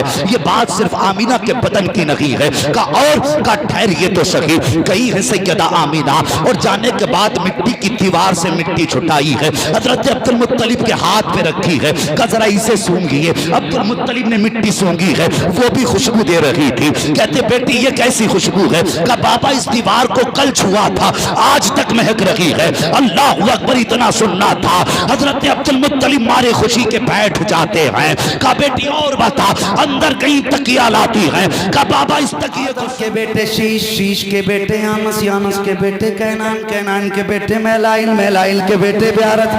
है। ये बात सिर्फ आमीना के बदन की नहीं है। का और का ठहरिए तो सही, गई है सैयदा आमीना और जाने के बाद मिट्टी की दीवार से मिट्टी छुटाई है, हजरत अब्दुल मुत्तलिब के हाथ पे रखी है। का जरा इसे सूंघिए। अब्दुल मुत्तलिब ने मिट्टी सूंघी है, वो भी खुशबू दे रही थी। कहते बेटी ये कैसी खुशबू है? का बाबा इस दीवार को कल छुआ था, आज तक महक रही है। अल्लाह अकबर, इतना सुनना था। हजरत अब्दुल मुत्तलिब मारे खुशी के बैठ जाते हैं। का बेटी और बता, अंदर कहीं तकिया लाती है। का बाबा इस तकिए के बेटे शीश, शीश के बेटे यानस, यानस के बेटे कैनान, कैनान के बेटे मैलाइल, मैलाइल के बेटे ब्यारत।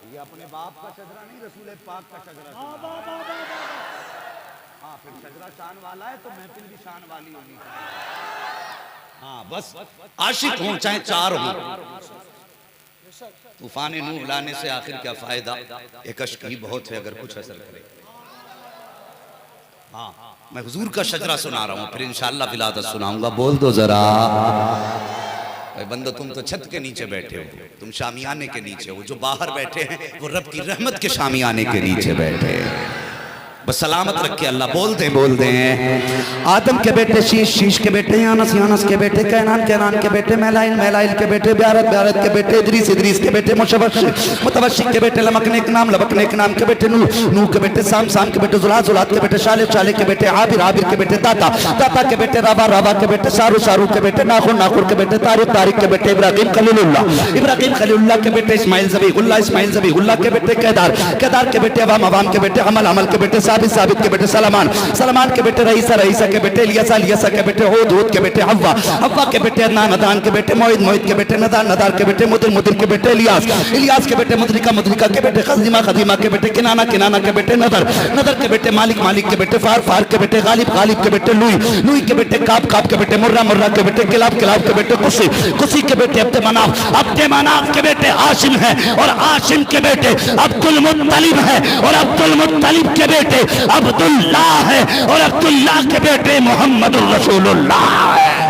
ये अपने बाप का शजरा नहीं, रसूल पाक का शजरा। हाँ, फिर शजरा शान वाला है तो महफिल भी शान वाली होगी। हाँ, बस आशिक हों चाहे चार हों, तूफान नूह लाने से आखिर क्या फायदा? एक अश्क ही बहुत है अगर कुछ असर करे। हाँ, मैं हुजूर का शजरा सुना रहा हूँ, फिर इंशाअल्लाह विलादत सुनाऊंगा। बोल दो जरा बंदो, तुम तो छत के नीचे बैठे हो, तुम शामियाने के नीचे हो। जो बाहर बैठे हैं वो रब की रहमत के शामियाने के नीचे बैठे हैं। बस सलामत रखे अल्लाह। बोल दे आदम के बेटे शीश, शीश के बेटे यानस, यानस के बेटे कैनान, कैनान के बेटे मैलाइल, मैलाइल के बेटे ब्यारत, ब्यारत के बेटे इदरीस, इदरीस के बेटे मुशवश, मुतवशिक के बेटे लमकने के नाम, लमकने के नाम के बेटे नूह, नूह के बेटे साम, साम के बेटे जुलात, जुलात के बेटे शाले, शाले के बेटे आबिर, आबिर के बेटे दाता, दाता के बेटे रबा, रबा के बेटे सारू, सारू के बेटे नाखुर, नाखुर के बेटे तारिक, तारिक के बेटे इब्राहिम खलीलुल्लाह, इब्राहिम खलीलुल्लाह के बेटे इस्माइल ज़बीहुल्लाह, इस्माइल ज़बीहुल्लाह के बेटे केदार, केदार के बेटे अवाम, अवाम के बेटे अमल, अमल के बेटे साबित, साबित के बेटे सलमान, सलमान के बेटे रईसा, रईसा के बेटे इलियासा, इलियासा के बेटे हूद, हूद के बेटे हव्वा, हव्वा के बेटे अदनान, अदनान के बेटे मोइद, मोइद के बेटे नदार, नदार के बेटे मुदिर, मुदिर के बेटे इलियास, इलियास के बेटे मुद्रिका, मुद्रिका के बेटे खज़ीमा, खज़ीमा के बेटे किनाना, किनाना के बेटे नदर, नदर के बेटे मालिक, मालिक के बेटे फार, फार के बेटे गालिब, गालिब के बेटे लुई, लुई के बेटे काब, काब के बेटे मुर्रा, मुर्रा के बेटे किलाब, किलाब के बेटे कुसी, कुसी के बेटे अब्दे मनाफ, अब्दे मनाफ के बेटे हाशिम है और हाशिम के बेटे अब्दुल मुत्तलिब है और अब्दुल मुत्तलिब के बेटे अब्दुल्लाह है और अब्दुल्लाह के बेटे मोहम्मद रसूलुल्लाह है।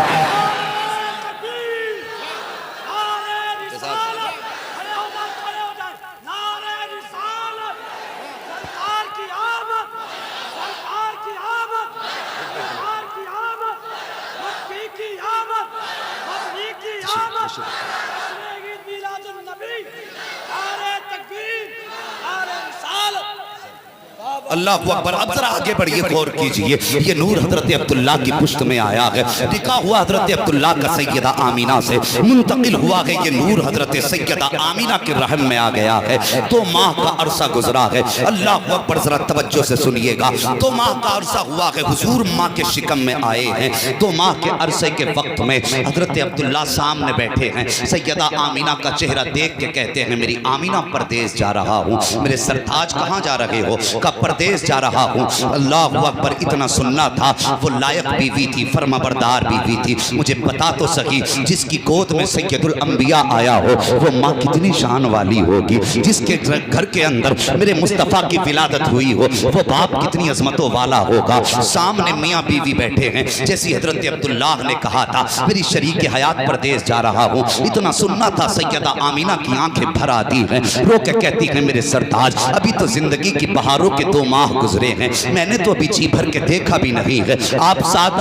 अल्लाह अकबर। अब जरा आगे बढ़िए, गौर कीजिए। ये नूर हजरत अब्दुल्लाह की पुश्त में आया है, निकाह हुआ हजरत अब्दुल्लाह का सैयदा आमीना से, मुंतकिल हुआ है ये नूर हजरत सैयदा आमीना के रहम में आ गया है। 2 माह का अरसा गुजरा है। अल्लाह अकबर, जरा तवज्जो से सुनिएगा। 2 माह का अरसा हुआ है, हुजूर माँ के शिकम में आए हैं। 2 माह के अरसे के वक्त में हजरत अब्दुल्लाह सामने बैठे हैं। सैयदा आमीना का चेहरा देख के कहते हैं मेरी आमीना परदेश जा रहा हूँ। मेरे सरताज कहाँ जा रहे हो? का परदेश जा रहा हूँ। अल्लाह अकबर, इतना सुनना था। वो लायक बीवी थी, फरमाबरदार बीवी थी। मुझे बता तो सही, जिसकी गोद में सैयदुल अंबिया आया हो वो माँ कितनी शान वाली होगी। जिसके घर के अंदर मेरे मुस्तफ़ा की विलादत हुई हो वो बाप कितनी अजमतों वाला होगा। सामने मियाँ बीवी बैठे हैं। जैसी हजरत अब्दुल्लाह ने कहा था मेरी शरीक हयात परदेश जा रहा हूँ, इतना सुनना था। सैयदा आमीना की आंखें भर आती हैं, रो के कहती है मेरे सरताज, अभी तो जिंदगी की बहारों के 2 माह गुजरे हैं, मैंने तो अभी जी भर के देखा भी नहीं है। आप साथ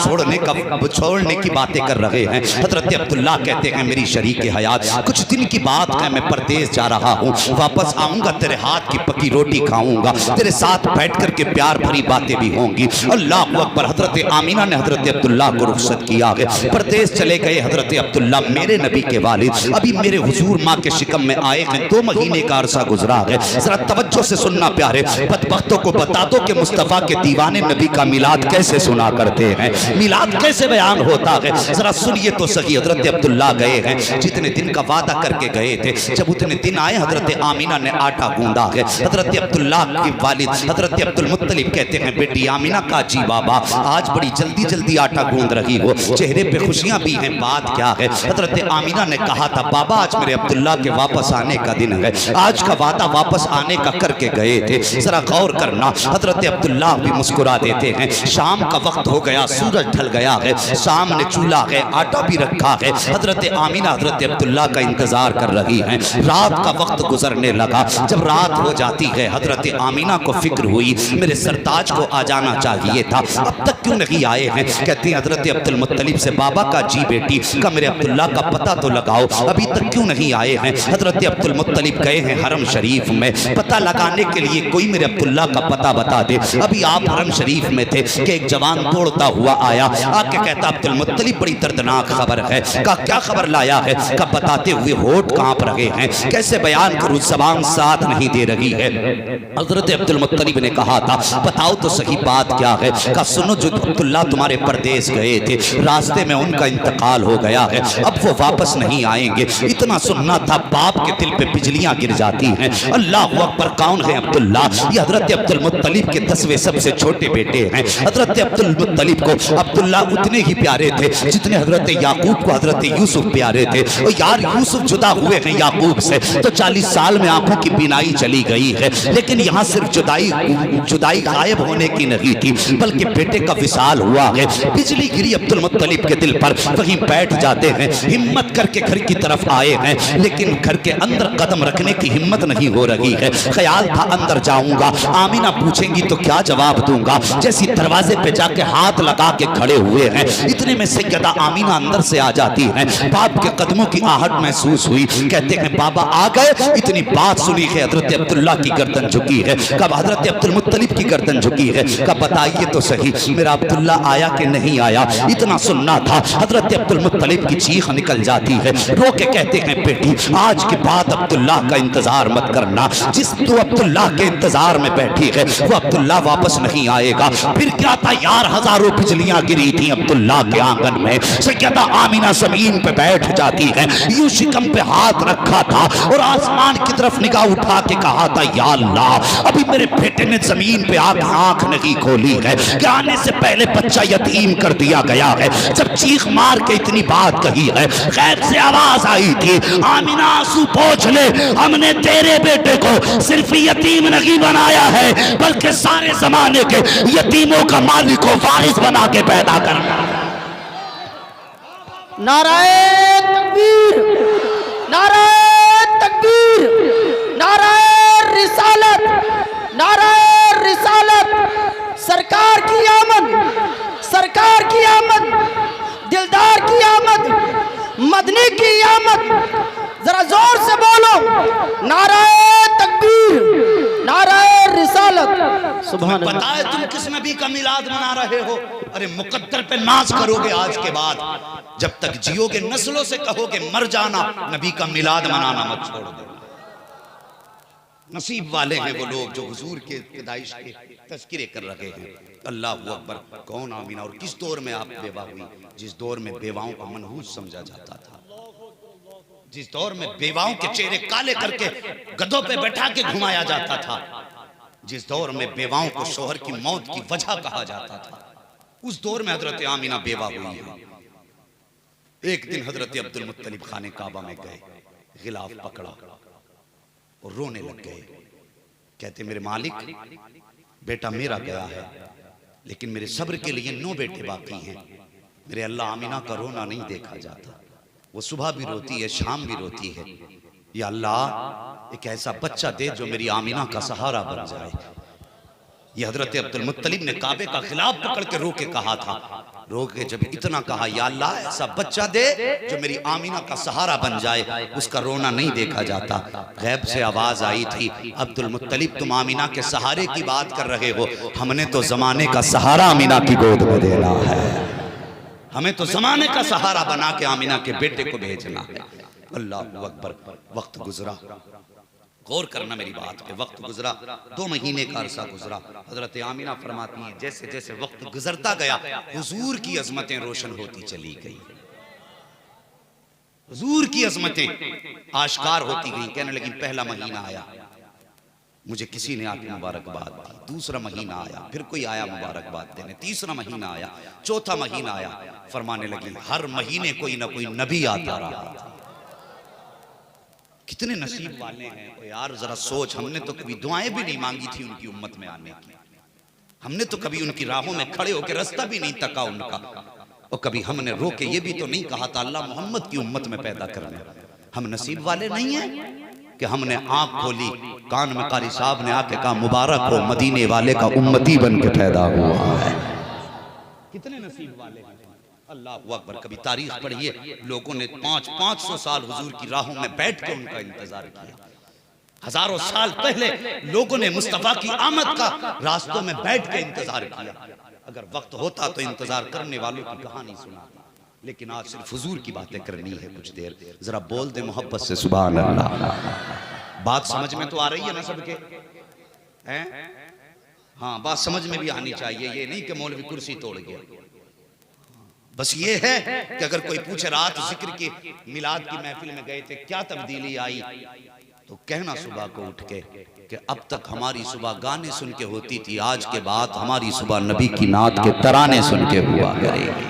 छोड़ने की बातें कर रहे हैं। हजरत अब्दुल्लाह कहते हैं मेरी शरीक हयात, कुछ दिन की बात है, मैं परदेश जा रहा हूँ, वापस आऊंगा, तेरे हाथ की पकी रोटी खाऊंगा, तेरे साथ बैठ कर के प्यार भरी बातें भी होंगी। अल्लाह अकबर। हजरत आमीना ने हजरत अब्दुल्लाह को रुखसत किया है, परदेश चले गए। हजरत अब्दुल्लाह मेरे नबी के वालिद अभी मेरे हुजूर माँ के शिकम में आए हैं। 2 महीने का अरसा गुजरा है। जरा तवज्जो से सुनना प्यारे, बदबख्तों को बता दो कि मुस्तफ़ा के दीवाने नबी का मिलाद कैसे सुना करते हैं, मिलाद कैसे बयान होता है। जरा सुनिए तो सही। हजरत अब्दुल्लाह गए हैं, जितने दिन का वादा करके गए थे, जब उतने दिन आए हजरत आमीना ने आटा गूंदा है। हजरत अब्दुल्लाह के वालिद हजरत अब्दुल मुत्तलिब कहते हैं बेटी आमीना का जी बाबा आज बड़ी जल्दी जल्दी आटा गूंद रही हो, चेहरे पे खुशियां भी हैं, बात क्या है? हजरत आमीना ने कहा था बाबा आज मेरे अब्दुल्लाह के वापस आने का दिन है, आज का वादा वापस आने का करके गए थे। जरा गौर करना, करना। हजरत अब्दुल्ला भी मुस्कुरा देते हैं। शाम का वक्त हो गया, सूरज ढल गया है, सामने चूल्हा है, आटा भी रखा है। हजरत आमीना हजरत अब्दुल्ला का इंतजार कर रही हैं। रात का वक्त गुजरने लगा। जब रात हो जाती है, हजरत आमीना को फिक्र हुई मेरे सरताज को आ जाना चाहिए था, अब तक क्यों नहीं आए हैं। कहती हैं हजरत अब्दुल मुत्तलिब से, बाबा का जी बेटी का मेरे अब्दुल्ला का पता तो लगाओ, अभी तक क्यों नहीं आए हैं। हजरत अब्दुल मुत्तलिब गए हैं हरम शरीफ में, पता लगाने के लिए कोई मेरे अब्दुल्ला का पता बता दे। अभी आप हरम शरीफ में थे कि एक जवान दौड़ता हुआ आया, आके कहता अब्दुल मुत्तलिब बड़ी दर्दनाक खबर है। का क्या खबर लाया है। का बताते हुए होठ कांप रहे हैं, कैसे बयान करूं, ज़बान साथ नहीं दे रही है। हजरत अब्दुल मुत्तलिब ने कहा था बताओ तो सही बात क्या है। का सुनो, जो अब्दुल्ला तुम्हारे परदेश गए थे, रास्ते में उनका इंतकाल हो गया है, अब वो वापस नहीं आएंगे। इतना सुनना था, बाप के दिल पे बिजलियां गिर जाती हैं। अल्लाह अकबर, कौन है अब्दुल्ला। ये हजरत अब्दुल मुत्तलिब के 10वें सबसे छोटे बेटे हैं। हजरत अब्दुल मुत्तलिब को अब्दुल्ला उतने ही प्यारे थे जितने हजरत याकूब को हजरत यूसुफ प्यारे थे। और यार यूसुफ जुदा हुए हैं याकूब से तो 40 साल में आंखों की बीनाई चली गई है, लेकिन यहाँ सिर्फ जुदाई गायब होने की नहीं थी, बल्कि बेटे का विसाल हुआ है। बिजली गिरी अब्दुल मुत्तलिब के दिल पर, वहीं बैठ जाते हैं। हिम्मत करके घर की तरफ आए हैं, लेकिन घर के अंदर कदम रखने की हिम्मत नहीं हो रही है। ख्याल था अंदर जाऊंगा, आमीना पूछेंगी तो क्या जवाब दूंगा। जैसी दरवाजे पे जाके हाथ लगा के खड़े हुए हैं, इतने में सैयदा आमीना अंदर से आ जाती हैं। बाप के कदमों की आहट महसूस हुई। कहते हैं बाबा आ गए। इतनी बात सुनी है, हजरत अब्दुल्ला की गर्दन झुकी है। कब हजरत अब्दुल मुत्तलिब की गर्दन झुकी है। कब बताइए तो सही, मेरा अब्दुल्ला आया कि नहीं आया। इतना सुनना था, हजरत अब्दुल मुत्तलिब की चीख निकल जाती है। रो के कहते हैं बेटी, आज के बाद अब्दुल्ला का इंतजार मत करना। जिस तू अब्दुल्ला के इंतजार में बैठी है, वो अब्दुल्ला वापस नहीं आएगा। फिर क्या था यार, हजारों बिजलियां गिरी थी अब्दुल्ला के आंगन में। सैयदा आमीना जमीन पे बैठ जाती है, यूं शिकम पे हाथ रखा था और आसमान की तरफ निगाह उठा के कहा था या अल्लाह, अभी मेरे बेटे ने जमीन पे आके आंख नहीं खोली है कि आने से पहले बच्चा यतीम कर दिया गया है। जब चीख मार के इतनी बात कही है, गैब से आवाज आई थी, आमीना आंसू पोंछ ले, हमने तेरे बेटे को सिर्फ यतीम नहीं बनाया है, बल्कि सारे जमाने के यतीमों का मालिक को वारिस बना के पैदा करना। नाराए तकबीर, नाराए तकबीर, नाराए रिसालत, नाराए रिसालत। सरकार की आमद, सरकार की आमद, दिलदार की आमद, मदनी की आमद। जरा जोर से बोलो, नाराए तकबीर, नाराए रिसालत। सुभान अल्लाह। बताए तुम किस नबी का मिलाद मना रहे हो। अरे मुकद्दर पे नाज करोगे आज के बाद, जब तक जियोगे नस्लों से कहोगे मर जाना, नबी का मिलाद मनाना मत छोड़ दो। नसीब वाले हैं वो लोग जो हुजूर के पैदाइश के तज़किरे कर रहे हैं। अल्लाह अकबर। कौन आमीना, और किस दौर में आप बेवा हुई, जिस दौर में बेवाओं को मनहूस समझा जाता था, जिस दौर में बेवाओं के चेहरे काले करके गधों पे बैठा के घुमाया जाता था, जिस दौर में बेवाओं को शोहर की मौत की वजह कहा जाता था, उस दौर में हजरत आमीना बेवा हुई है। एक दिन हजरत अब्दुल मुत्तलिब खाने काबा में गए, गिलाफ पकड़ा और रोने लग गए। कहते मेरे मालिक, बेटा मेरा गया है, लेकिन मेरे सब्र के लिए 9 बेटे बाकी हैं। मेरे अल्लाह, आमीना का रोना नहीं देखा जाता। वो सुबह भी रोती है, शाम भी रोती है। या अल्लाह, एक ऐसा बच्चा दे जो मेरी आमीना का सहारा बन जाए। ये हजरत अब्दुल मुत्तलिब ने काबे का खिलाफ पकड़ के रो के कहा था। रो के जब इतना कहा, या अल्लाह, ऐसा बच्चा दे जो मेरी आमीना का सहारा बन जाए, उसका रोना नहीं देखा जाता। गैब से आवाज आई थी, अब्दुल मुत्तलिब तुम आमीना के सहारे की बात कर रहे हो, हमने तो जमाने का सहारा आमीना की गोद में देना है। हमें तो जमाने का सहारा बना के आमीना के बेटे को भेजना है। अल्लाह अकबर। वक्त गुजरा, गौर करना मेरी बात पे, वक्त गुजरा, 2 महीने का अरसा गुजरा। हजरत आमीना फरमाती हैं, जैसे जैसे वक्त गुजरता गया, हुजूर की अजमतें रोशन होती चली गई, हुजूर की अजमतें आश्कार होती गई। कहने लगी, पहला महीना आया, मुझे किसी ने आके मुबारकबाद दी। दूसरा महीना आया, फिर कोई आया मुबारकबाद देने। तीसरा महीना आया, चौथा महीना आया। फरमाने लगी, हर महीने कोई ना कोई नबी आता रहा। कितने नसीब वाले हैं यार, जरा सोच, हमने तो कभी दुआएं भी नहीं मांगी थी उनकी उम्मत में आने की। हमने तो कभी उनकी राहों में खड़े होकर रास्ता भी नहीं तका उनका, और कभी हमने रो के ये भी तो नहीं कहा था अल्लाह मोहम्मद की उम्मत में पैदा करने। हम नसीब वाले नहीं हैं कि हमने आंख खोली, कान में कारी साहब ने आके कहा मुबारक हो मदीने वाले का उम्मती बन के पैदा हुआ है। कितने नसीब वाले हैं। अल्लाह अकबर। कभी तारीख पढ़िए, लोगों ने 500 साल हुजूर की राहों में बैठ के उनका इंतजार किया। हजारों साल पहले लोगों ने मुस्तफा की आमद का रास्तों में बैठ के इंतजार किया। अगर वक्त होता तो इंतजार करने वालों की कहानी सुनाता, लेकिन आज सिर्फ हुजूर की बातें करनी है कुछ देर। जरा बोल दे मोहब्बत से सुभान अल्लाह। बात समझ में तो आ रही है ना सबके? हैं? हाँ, बात समझ में भी आनी चाहिए। ये नहीं कि मौलवी कुर्सी तोड़ गया। बस ये है कि अगर कोई पूछे रात जिक्र की मिलाद की महफिल में गए थे, क्या तब्दीली आई, तो कहना सुबह को उठ के कि अब तक हमारी सुबह गाने सुन के होती थी, आज के बाद हमारी सुबह नबी की नात के तराने सुन के हुआ करेगी।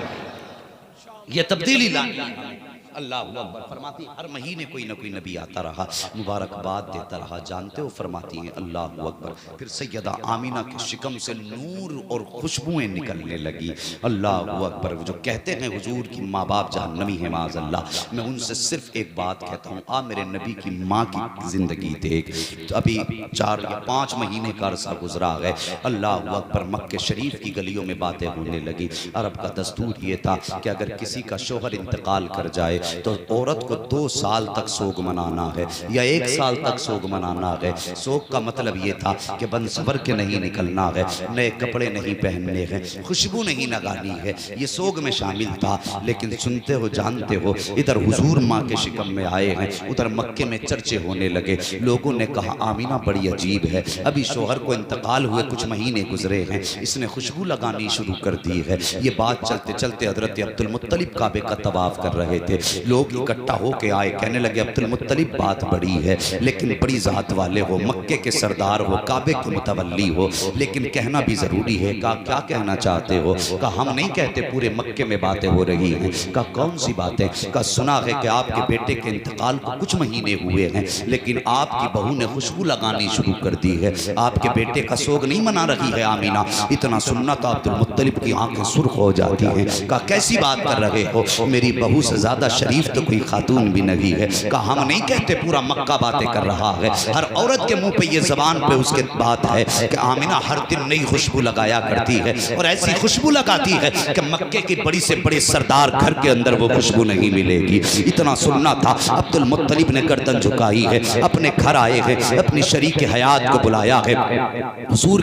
ये तब्दीली लानी है। अल्लाह अकबर। फरमाती हर महीने कोई ना कोई नबी आता रहा, मुबारकबाद देता रहा। जानते हो फरमाती हैं अल्लाह अकबर, फिर सैयदा आमीना के शिकम से नूर और खुशबुएं निकलने लगी। अल्लाह अकबर। जो कहते हैं हुजूर की माँ बाप जहन्नमी है माज़अल्लाह, मैं उनसे सिर्फ एक बात कहता हूँ, आ मेरे नबी की माँ की जिंदगी देख। तो अभी 4 या 5 महीने का अरसा गुजरा है। अल्लाह अकबर। मक्के शरीफ की गलियों में बातें होने लगी। अरब का दस्तूर ये था कि अगर किसी का शोहर इंतकाल कर जाए तो औरत को 2 साल तक सोग मनाना है या 1 साल तक सोग मनाना है। सोग का मतलब ये था कि बन सबर के नहीं निकलना है, नए कपड़े नहीं पहनने हैं, खुशबू नहीं लगानी है। ये सोग में शामिल था। लेकिन सुनते हो जानते हो, इधर हुजूर माँ के शिकम में आए हैं, उधर मक्के में चर्चे होने लगे। लोगों ने कहा आमीना बड़ी अजीब है, अभी शोहर को इंतकाल हुए कुछ महीने गुजरे हैं, इसने खुशबू लगानी शुरू कर दी है। ये बात चलते चलते हजरत अब्दुल मुत्तलिब काबे का तवाफ कर रहे थे। लोग इकट्ठा होके आए, कहने लगे अब्दुल मुत्तलिब बात बड़ी है, लेकिन बड़ी जात वाले हो, मक्के के सरदार हो, काबे के मुतवल्ली हो, लेकिन कहना भी जरूरी है। कहा क्या कहना चाहते हो? कहा हम नहीं कहते, पूरे मक्के में बातें हो रही हैं। कहा कौन सी बातें? कहा सुना है कि आपके बेटे के इंतकाल को कुछ महीने हुए हैं, लेकिन आपकी बहू ने खुशबू लगानी शुरू कर दी है, आपके बेटे का सोग नहीं मना रही है आमीना। इतना सुनना तो अब्दुल मुत्तलिब की आंखें सुर्ख हो जाती हैं। कहा कैसी बात कर रहे हो, मेरी बहू से ज्यादा शरीफ तो कोई खातून भी नहीं है। कहा हम नहीं कहते, पूरा मक्का बातें कर रहा है। हर औरत के मुंह पे ये जबान पे उसके बात है कि आमीना हर दिन नई खुशबू लगाया करती है, और ऐसी खुशबू लगाती है कि मक्के की बड़ी से बड़े सरदार घर के अंदर वो खुशबू नहीं मिलेगी। इतना सुनना था। अब्दुल मुत्तलिब ने गर्दन झुकाई है, अपने घर आए हैं, अपनी शरीक हयात को बुलाया है। हुजूर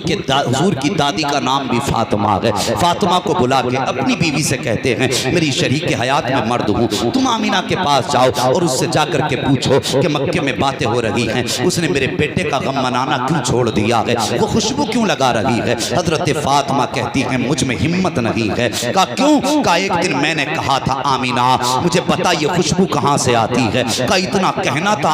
की दादी का नाम भी फातिमा है। फातिमा को बुला के अपनी बीवी से कहते हैं मेरी शरीक हयात में मर्द हूँ, तुम आमीना के पास जाओ और उससे जाकर के पूछो कि मक्के में बातें हो रही हैं, उसने मेरे बेटे का गम मनाना क्यों छोड़ दिया है, वो खुशबू क्यों लगा रही है। हजरत फातिमा कहती है मुझ में हिम्मत नहीं है। कहा क्यों? कहा एक दिन मैंने कहा था आमीना मुझे बता ये खुशबू कहाँ से आती है। कहा इतना कहना था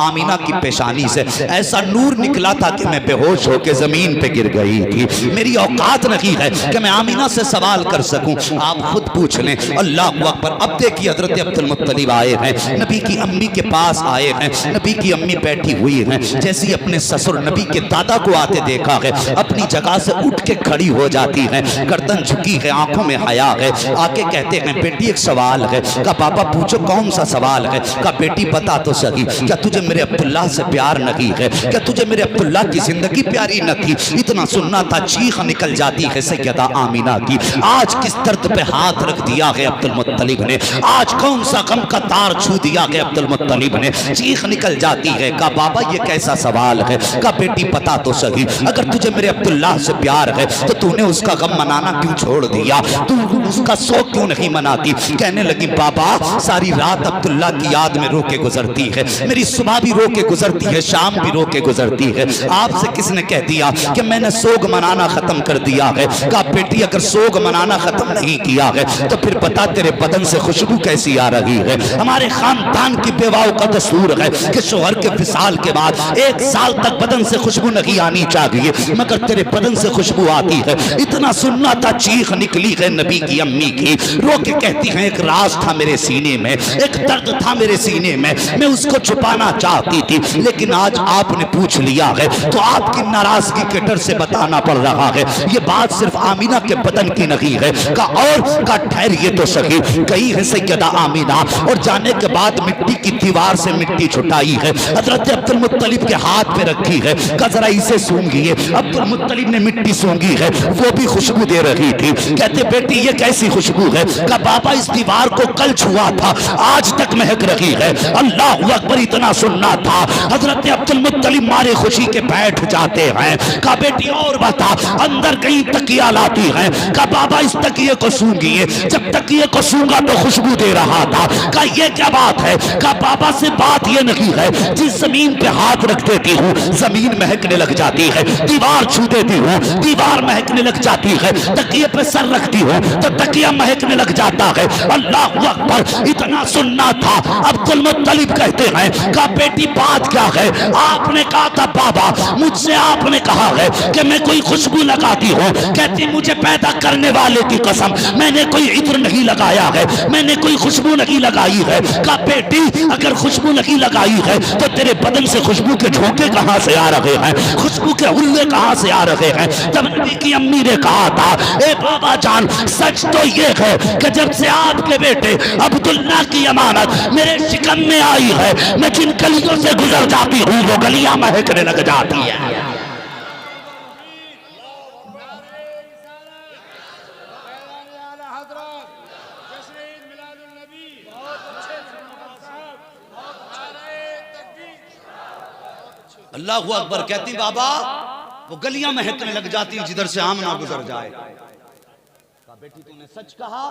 आमीना की पेशानी से ऐसा नूर निकला था कि मैं बेहोश होकर जमीन पे गिर गई थी। मेरी औकात नहीं है कि मैं आमीना से सवाल कर सकूं, आप खुद पूछ लें। अल्लाह अकबर। अब देखिए हजरत अब्दुल मुत्तलिब आए हैं, नबी की अम्मी के पास आए हैं। नबी की अम्मी बैठी हुई हैं, जैसे ही अपने ससुर नबी के दादा को आते देखा है, अपनी जगह से उठ के खड़ी हो जाती हैं, गर्दन झुकी है, आंखों में हया है। आके कहते हैं बेटी एक सवाल है। कहा पापा पूछो कौन सा सवाल है। कहा बेटी बता तो सही, क्या तुझे मेरे अब्दुल्ला से प्यार नहीं है? क्या तुझे मेरे अब्दुल्ला की जिंदगी प्यारी न थी? इतना सुनना था, चीख निकल जाती है सैयदा आमीना की। आज किस दर्द पे हाथ रख दिया है अब्दुल मुत्तलिब ने, आज कौन सा गम का तार छू दिया है अब्दुल मुत्तलिब ने। चीख निकल जाती है। कहा बाबा ये कैसा सवाल है? कहा बेटी पता तो सही, अगर तुझे मेरे अब्दुल्ला से प्यार है तो तूने उसका गम मनाना क्यों छोड़ दिया, तू उसका शौक क्यों नहीं मनाती? कहने लगी बाबा सारी रात अब्दुल्ला की याद में रो के गुजरती है, मेरी सुबह भी रो के गुजरती है, शाम भी रो के गुजरती है। आपसे किसने कह दिया कि मैंने सोग मनाना खत्म कर दिया है? कहा बेटी अगर सोग मनाना खत्म नहीं किया है तो फिर बता तेरे बदन से खुशबू कैसी आ रही है। हमारे खानदान की बेवाओं का दस्तूर है कि शोहर के विसाल के बाद 1 साल तक बदन से खुशबू नहीं आनी चाहिए, मगर तेरे बदन से खुशबू आती है। इतना सुनना था, चीख निकली है नबी की अम्मी की, रो के कहती हैं एक राज था मेरे सीने में, एक दर्द था मेरे सीने में, मैं उसको छुपाना चाहती थी, लेकिन आज आपने पूछ लिया है तो आपकी नाराजगी के डर से बताना पड़ रहा है। ये बात सिर्फ आमीना के बदन की नहीं है का और का ठहरिए तो सही, कही है सैयदा आमीना और जाने के बाद मिट्टी की दीवार से मिट्टी छुटाई है, हजरत अब्दुल मुत्तलिब के हाथ पे रखी है, का जरा इसे सूंघिए। अब्दुल मुत्तलिब ने मिट्टी सूंघी है, वो भी खुशबू दे रही थी। कहते बेटी ये कैसी खुशबू है? का बाबा इस दीवार को कल छुआ था, आज तक महक रही है। अल्लाह अकबर, इतना सुनना था। हजरत अब्दुल मुत्तलिब मारे खुशी के बैठ जाते हैं। का बेटी और बता, अंदर कहीं तकिया लाती है, का बाबा इस तकिए को सूंघिए। जब तकिए को सूंघा तो खुशबू दे रहा था। का ये क्या बात है? का बाबा से बात ये नहीं है, जिस जमीन पे हाथ रख देती हूँ जमीन महकने लग जाती है, दीवार छू देती हूँ दीवार महकने लग जाती है, तकिए पे सर रखती हूँ तो तकिया महकने लग जाता है। अल्लाह अकबर, इतना सुनना था। अब्दुल मुत्तलिब कहते हैं का बेटी बात क्या है? आपने कहा था बाबा मुझसे आपने कहा है कि मैं कोई खुशबू लगाती हूँ। कहती मुझे पैदा करने वाले की कसम मैंने कोई इत्र नहीं लगाया है, मैंने कोई खुशबू नहीं लगाई है। का बेटी अगर खुशबू नहीं लगाई है तो तेरे बदन से खुशबू के झोंके कहां से आ रहे हैं, खुशबू के हुल्ले कहां से आ रहे हैं? तब नबी की अम्मी ने कहा था ए बाबा जान, सच तो ये है कि जब से आपके बेटे अब्दुल्ला की अमानत मेरे शिकम में आई है, मैं जिन गलियों से गुजर जाती हूँ वो गलियां महकने लग जाती है। अल्लाह अकबर। कहती बाबा वो गलियां महकने लग जाती जिधर से आमना गुजर जाए। बेटी तूने सच कहा?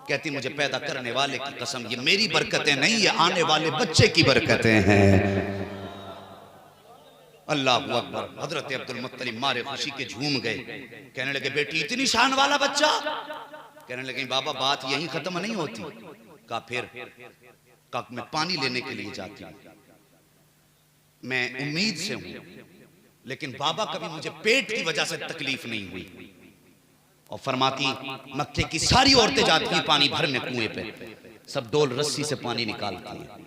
कहती मुझे पैदा करने वाले की कसम ये मेरी बरकतें नहीं, ये आने वाले बच्चे की बरकतें हैं। अल्लाह अकबर। हजरत अब्दुल मुत्तलिब मारे खुशी के झूम गए। कहने लगे बेटी इतनी शान वाला बच्चा? कहने लगे बाबा बात यही खत्म नहीं होती। कहा फिर? कहा मैं पानी लेने के लिए जाती हूँ, मैं उम्मीद से हूं, लेकिन बाबा कभी मुझे पेट की वजह से तकलीफ नहीं हुई। और फरमाती मक्के की सारी औरतें जाती हैं पानी भरने कुएं पे, सब डोल रस्सी से पानी निकालती हैं।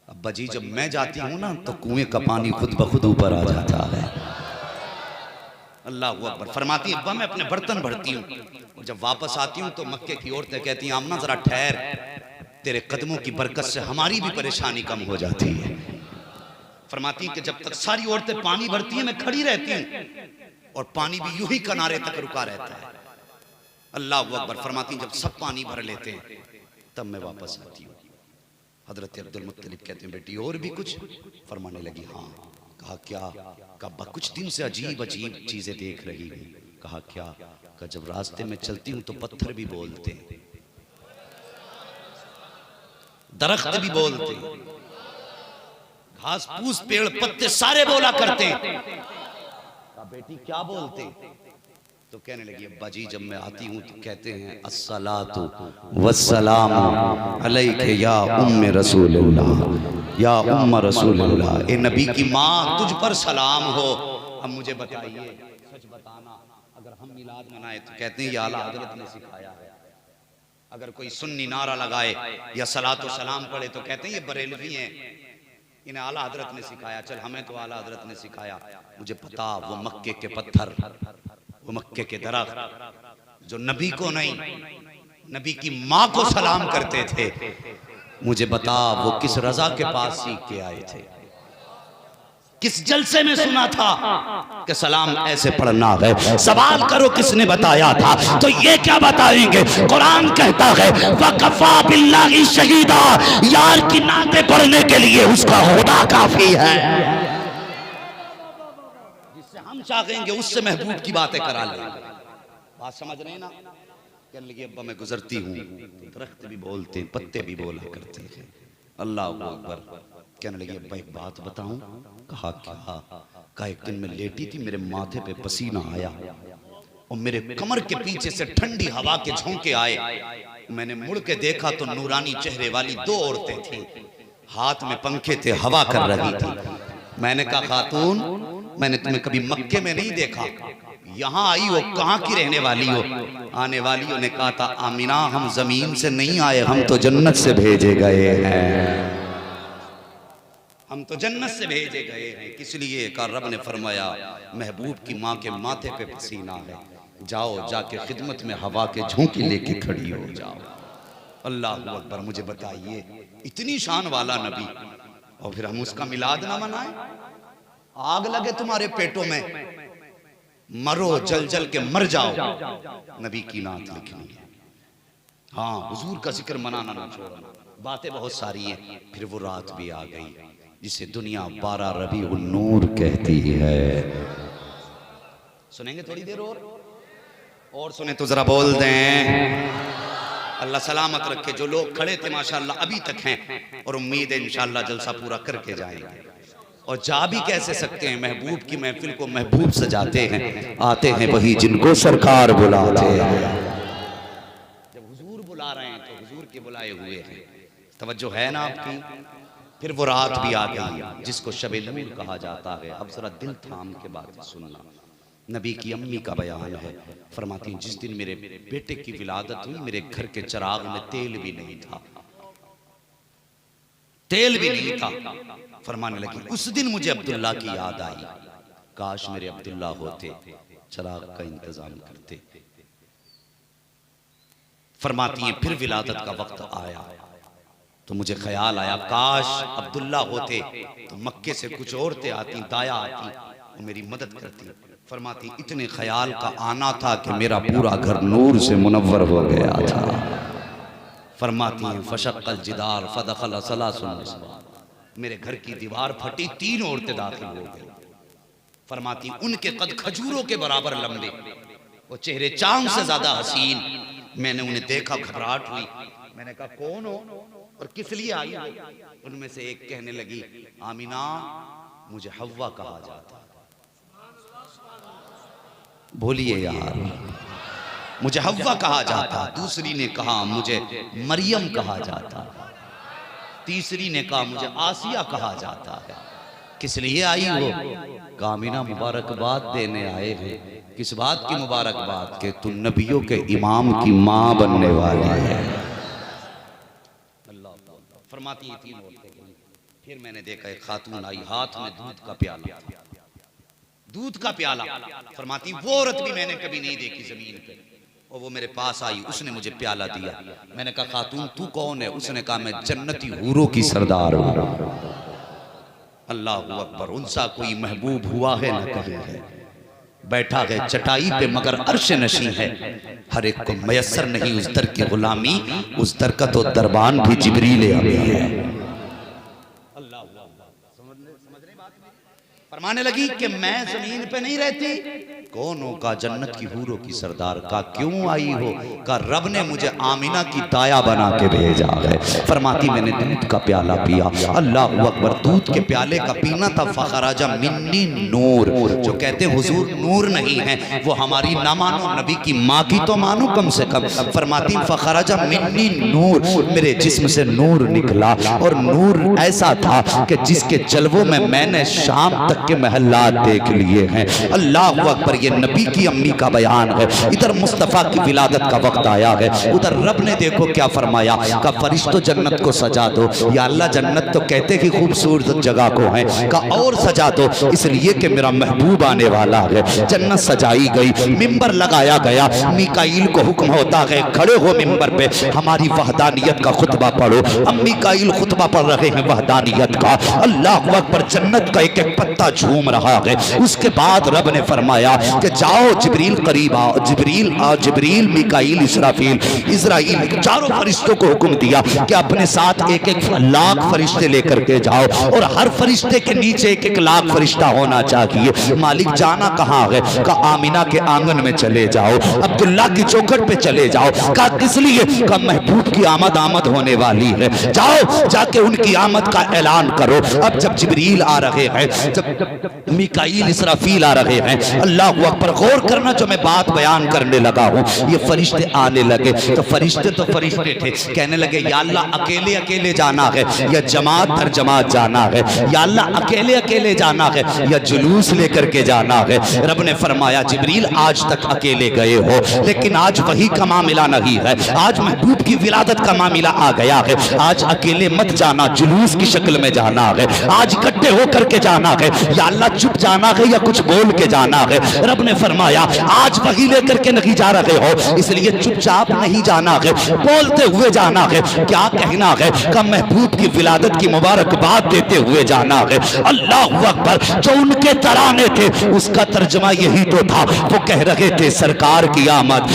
अब्बा जी जब मैं जाती हूं ना तो कुएं का पानी खुद ब खुद ऊपर आ जाता है। अल्लाह अकबर। फरमाती अब्बा मैं अपने बर्तन भरती हूँ और जब वापस आती हूँ तो मक्के की औरतें कहती हैं आमना जरा ठहर, तेरे कदमों की बरकत से हमारी भी परेशानी कम हो जाती है। फरमाती कि जब तक सारी औरतें पानी भरती हैं मैं खड़ी रहती हूँ और पानी भी यूं ही किनारे तक रुका रहता है। अल्लाह अकबर। फरमाती जब सब पानी भर लेते हैं तब मैं वापस आती हूँ। हजरत अब्दुल मुत्तलिब कहते हैं बेटी और भी कुछ? फरमाने लगी हाँ। कहा क्या? कहा कुछ दिन से अजीब अजीब चीजें देख रही हूँ। कहा क्या? कहा जब रास्ते में चलती हूँ तो पत्थर भी बोलते हैं, दरख्त भी बोलते हैं, घास फूस पेड़ पत्ते सारे बोला करते हैं। कहा बेटी क्या बोलते? तो कहने लगी अब्बा जी जब मैं आती हूँ तो कहते हैं अस्सलातु वस्सलामु अलैके या उम्मे रसूलुल्लाह या उम्म रसूलुल्लाह। ए नबी की माँ तुझ पर सलाम हो। अब मुझे बताइए सच बताना, अगर हम मिलाद मनाए तो कहते हैं ये आला हजरत ने सिखाया है, अगर कोई सुन्नी नारा लगाए या सलातो सलाम पढ़े तो कहते हैं ये बरेलवी हैं, इन्हें आला हजरत ने सिखाया। चल हमें तो आला हजरत ने सिखाया। मुझे पता वो मक्के के पत्थर, वो मक्के के दरख्त जो नबी को नहीं नबी की माँ को सलाम करते थे, मुझे बता वो किस रजा के पास सीख के आए थे, किस जलसे में सुना था कि सलाम ऐसे पढ़ना है। सवाल करो किसने बताया था? तो ये क्या बताएंगे? कुरान कहता है वकफा बिल्लाहि शहीदा, यार की नाते पढ़ने के लिए उसका होदा काफी है। जिससे हम चाहेंगे उससे महबूब की बातें करा लेंगे। बात समझ रहे हैं ना? कहने लगी अब्बा मैं गुजरती हूँ दरख्त भी बोलते हैं पत्ते भी बोला करते हैं। अल्लाह अकबर। कहने लगी अब्बा एक बात बताऊं? कहा क्या? कहा एक दिन मैं लेटी थी, मेरे माथे पे पसीना आया और मेरे कमर के पीछे से ठंडी हवा के झोंके आए। मैंने मुड़ के देखा तो नूरानी चेहरे वाली 2 औरतें थी, हाथ में पंखे थे, हवा कर रही थी। मैंने कहा खातून, मैंने तुम्हें कभी मक्के में नहीं देखा, यहाँ आई हो, कहाँ की रहने वाली हो? आने वालियों ने कहा था आमीना हम जमीन से नहीं आए, हम तो जन्नत से भेजे गए हैं, हम तो जन्नत से भेजे गए हैं। किस लिए? का रब ने फरमाया महबूब की माँ के माथे पे पसीना है, जाओ जाके खिदमत में हवा के झोंके लेके खड़ी हो जाओ। अल्लाह अकबर। मुझे बताइए इतनी शान वाला नबी और फिर हम उसका मिलाद ना मनाएं? आग लगे तुम्हारे पेटों में, मरो जल जल के मर जाओ, नबी की नात लिखनी है। हाँ, हुजूर का जिक्र मनाना ना छोड़ना। बातें बहुत सारी हैं। फिर वो रात भी आ गई जिसे दुनिया 12 रबीउल नूर कहती है। सुनेंगे थोड़ी देर और सुने तो जरा बोल दें अल्लाह सलामत रखे। जो लोग खड़े थे माशाअल्लाह अभी तक हैं और उम्मीद है इंशाअल्लाह जलसा पूरा करके जाएंगे। और जा भी कैसे सकते हैं, महबूब की महफिल को महबूब सजाते हैं, आते हैं वही जिनको सरकार बुलाते हैं। जब हुजूर बुला रहे हैं तो हुजूर के बुलाए हुए हैं। तवज्जो है ना आपकी? फिर वो रात भी आ गई जिसको शब नूर कहा जाता है। अब जरा दिल थाम के बात सुनना। नबी की अम्मी का बयान है, फरमाती हैं जिस दिन मेरे बेटे की विलादत हुई मेरे घर के चिराग में तेल भी नहीं था, तेल भी नहीं था। फरमाने लगी उस दिन मुझे अब्दुल्ला की याद आई, काश मेरे अब्दुल्ला होते, चिराग का इंतजाम करते। फरमाती हैं फिर विलादत का वक्त आया तो मुझे ख्याल आया काश अब्दुल्ला होते तो मक्के से कुछ औरतें आती, दाया आती और मेरी मदद करती। फरमाती इतने ख्याल का आना था कि मेरा पूरा घर नूर से मुनव्वर हो गया था। फरमाती हैं फशक्कल जिदार फदखल सलासुन निस्वा, मेरे घर की दीवार फटी, 3 औरतें दाखिल हो गई। फरमाती उनके कद खजूरों के बराबर लंबे, वो चेहरे चांद से ज्यादा हसीन। मैंने उन्हें देखा, घबराहट हुई। मैंने कहा कौन हो और किस लिए आई हो? उनमें से एक कहने लगी आमीना मुझे हव्वा कहा जाता। बोलिए यार, मुझे हव्वा कहा जाता। दूसरी ने कहा मुझे मरियम कहा जाता। तीसरी ने कहा मुझे आसिया कहा जाता है। किस लिए आई हो? कामिना मुबारकबाद देने आए हैं। किस बात की मुबारकबाद? के तू नबियों के इमाम की मां बनने वाली है। अल्लाह फरमाती है 3 औरतें। फिर मैंने देखा एक खातून आई, हाथ में दूध का प्याला, दूध का प्याला। फरमाती वो औरत भी मैंने कभी नहीं देखी जमीन पे। और वो मेरे पास आई, उसने मुझे प्याला दिया। मैंने कहा खातून तू कौन है? उसने कहा मैं जन्नती हूरों की सरदार हूं। अल्लाह अकबर। उनसा कोई महबूब हुआ है ना कहीं है, बैठा है चटाई पे मगर अर्श नशी है। हर एक को मयसर नहीं उस दर की गुलामी, उस दर का तो दरबान भी जिब्रील अमीन है। फरमाने लगी कि मैं जमीन पे नहीं रहती। कौन हो? का जन्नत की हूरों की सरदार। का क्यों आई हो? का रब ने मुझे आमीना की दाया बना के भेजा है। फरमाती मैंने दूध का प्याला पिया। अल्लाह अकबर। दूध के प्याले का पीना था। फखराजा मिन्नी नूर। जो कहते हैं हुजूर नूर नहीं है वो हमारी ना मानो, नबी की माँ की तो मानो कम से कम। फरमाती फखराजा मिन्नी नूर, मेरे जिस्म से नूर निकला। और नूर ऐसा था कि जिसके जलवों में मैंने शाम तक के महल्लात देख लिए हैं। अल्लाह अकबर। ये नबी की अम्मी का बयान है। इधर मुस्तफ़ा की विलादत का वक्त आया है, उधर रब ने देखो क्या फरमाया का फरिश्तों जन्नत को सजा दो। या अल्लाह जन्नत तो कहते कि खूबसूरत जगह को है, का और सजा दो इसलिए कि मेरा महबूब आने वाला है। जन्नत सजाई गई, मिंबर लगाया गया। मिकाईल को हुक्म होता है खड़े हो मिंबर पे, हमारी वहदानियत का खुतबा पढ़ो। अब मिकाईल खुतबा पढ़ रहे हैं वहदानियत का। अल्लाह अकबर। जन्नत का एक एक पत्ता झूम रहा है। उसके बाद रब ने फरमाया कि जाओ जिब्रील करीब आओ। जिब्रील आओ, जिब्रील मिकाईल इसराफील इजराइल चारों फरिश्तों को हुक्म दिया कि अपने साथ 1-1 लाख फरिश्ते लेकर के जाओ और हर फरिश्ते के नीचे 1-1 लाख फरिश्ता होना चाहिए। मालिक जाना कहाँ है? का आमीना के आंगन में चले जाओ, अब्दुल्ला की चौखट पे चले जाओ। का किस लिए? का महबूब की आमद होने वाली है। जाओ जाके उनकी आमद का ऐलान करो। अब जब जिब्रील आ रहे हैं, जब मिकाईल इसराफील आ रहे हैं, अल्लाह अल्लाह अकबर, गौर करना जो मैं बात बयान करने लगा हूँ। ये फरिश्ते आने लगे तो फरिश्ते थे, कहने लगे या अल्लाह अकेले अकेले जाना है या जमात दर जमात जाना है, या अल्लाह अकेले अकेले जाना है या जुलूस लेकर के जाना है। रब ने फरमाया जिब्रील आज तक अकेले गए हो, लेकिन आज वही का मामला नहीं है, आज महबूब की विलादत का मामला आ गया है। आज अकेले मत जाना, जुलूस की शक्ल में जाना है, आज इकट्ठे होकर के जाना है, या अल्लाह चुप जाना है या कुछ बोल के जाना है। रब ने फरमाया आज वही लेकर के नहीं जा रहे हो, इसलिए चुपचाप नहीं जाना है, बोलते हुए जाना है। क्या कहना है का महबूब की विलादत की मुबारकबाद देते हुए जाना है। अल्लाह अकबर, जो उनके तराने थे उसका तर्जमा यही तो था। वो कह रहे थे सरकार की आमद,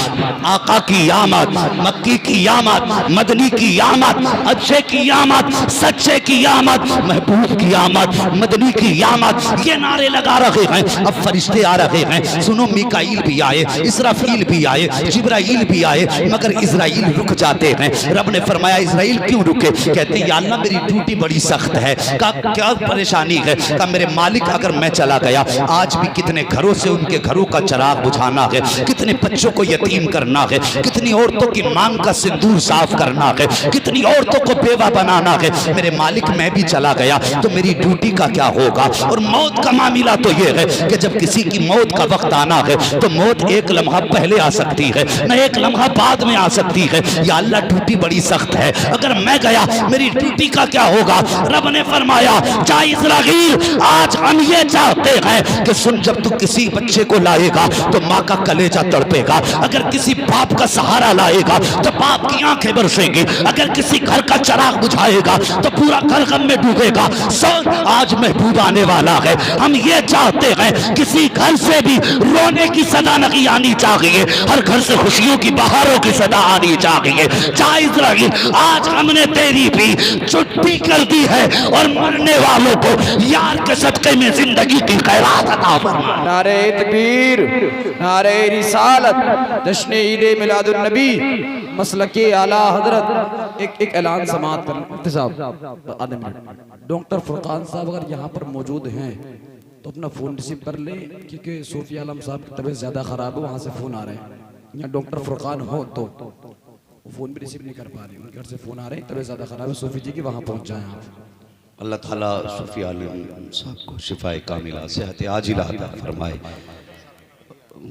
आका की आमद, मक्की की आमद, मदनी की आमद, अच्छे की आमद, सच्चे की आमद, महबूब की आमद, मदनी की आमद, ये नारे लगा रहे हैं। अब फरिश्ते आ रहे हैं, सुनो मिकाईल भी आए, इसराफील भी आए, जिब्राईल भी आए, मगर इजराइल रुक जाते हैं। रब ने फरमाया इजराइल क्यों रुके? कहते या अल्लाह मेरी ड्यूटी बड़ी सख्त है। का क्या परेशानी है? का मेरे मालिक अगर मैं चला गया, आज भी कितने घरों से उनके घरों का चिराग बुझाना है, कितने बच्चों को यतीम करना है, कितनी औरतों की मांग का सिंदूर साफ करना है, कितनी औरतों को बेवा बनाना है। मेरे मालिक मैं भी चला गया तो मेरी ड्यूटी का क्या होगा? और मौत का मामला तो ये है कि जब किसी की मौत का वक्त आना है तो मौत एक लम्हा पहले आ सकती है, न एक लम्हा बाद में आ सकती है। या अल्लाह ड्यूटी बड़ी सख्त है, अगर मैं गया मेरी ड्यूटी का क्या होगा? रब ने फरमाया जा इस्राईल, आज हम ये चाहते हैं कि सुन, जब तू किसी बच्चे को लाएगा तो माँ का कलेजा तड़पेगा, अगर किसी बाप का सहारा लाएगा तो बाप की आंखें बरसेंगी, अगर किसी घर का चिराग बुझाएगा तो पूरा घर गम में डूबेगा। सुन, आज महबूब आने वाला है, हम ये चाहते हैं किसी घर से भी रोने की सदा नहीं आनी चाहिए, हर घर से खुशियों की बहारों की सदा आनी चाहिए। चाहे इस्राईल, आज हमने तेरी भी छुट्टी कर दी है और मरने वालों को यार के सदक़े में जिंदगी की खैरात अता फरमा। नारे तकबीर, नारे रिसालत, जश्न ईद मिलादुन नबी, मसलके आला हजरत। एक ऐलान समाअत कर साहब, आधे मिनट। डॉक्टर फुरकान साहब अगर यहाँ पर मौजूद हैं तो अपना फ़ोन रिसीव कर ले, क्योंकि सूफी आलम साहब की तबीयत ज़्यादा ख़राब है, वहाँ से फ़ोन आ रहे हैं। यहाँ डॉक्टर फुरकान हो तो फ़ोन भी रिसीव नहीं कर पा रहे, उनके घर से फ़ोन आ रहे हैं, तबीयत ज़्यादा ख़राब है सूफी जी की, वहाँ पहुँच जाएँ आप। अल्लाह ताला सूफी आलिम साहब को शिफाए कामिला, सेहत आजिला अता फरमाए।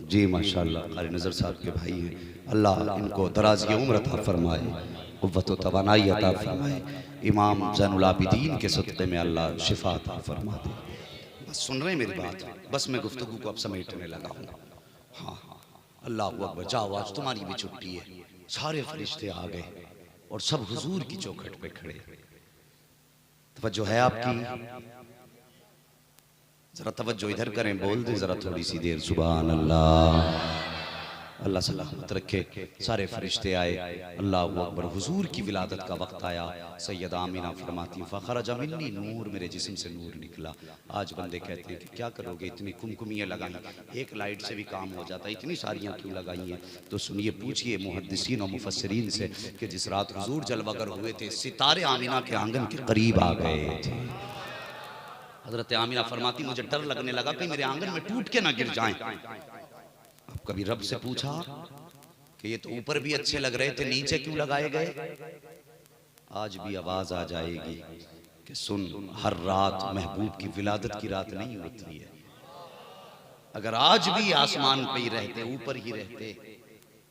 जी माशाअल्लाह, कारी नज़र साहब के भाई हैं, अल्लाह इनको दराज़ी उम्र अता फरमाए, क़ुव्वत व तवानाई अता फरमाए। इमाम ज़ैनुल आबिदीन के सदक़े में अल्लाह शिफा अता फरमा दे। बस सुन रहे हैं मेरी बात? बस मैं गुफ्तगू को अब समेटने लगा हूँ। हाँ, अल्लाह अकबर, जाओ आज तुम्हारी भी छुट्टी है। सारे फरिश्ते आ गए और सब हुजूर की चौखट पे खड़े। तवज्जो है आपकी? जरा तवज्जो इधर करें, बोल दें जरा थोड़ी सी देर। सुभान अल्लाह, अल्लाह सलामत रखे। सारे फरिश्ते आए, अल्लाह अकबर, हुजूर की विलादत का वक्त आया। सैयदा आमीना फरमाती फ़खरज मिन्नी नूर, मेरे जिस्म से नूर निकला। आज बंदे कहते हैं कि क्या करोगे, इतनी कुमकुमियाँ लगाई, एक लाइट से भी काम हो जाता, इतनी सारियाँ क्यों लगाई हैं? तो सुनिए, पूछिए मुहद्दिसीन और मुफस्सिरीन से कि जिस रात हुजूर जलवागर हुए थे, सितारे आमीना के आंगन के करीब आ गए थे। हजरत आमीना फरमाती मुझे डर लगने लगा कि मेरे आंगन में टूट के ना गिर जाएं। अब कभी रब से पूछा कि ये तो ऊपर भी अच्छे लग रहे थे, नीचे क्यों लगाए गए? आज भी आवाज आ जाएगी कि सुन, हर रात महबूब की विलादत की रात नहीं होती है। अगर आज भी आसमान पे ही रहते, ऊपर ही रहते,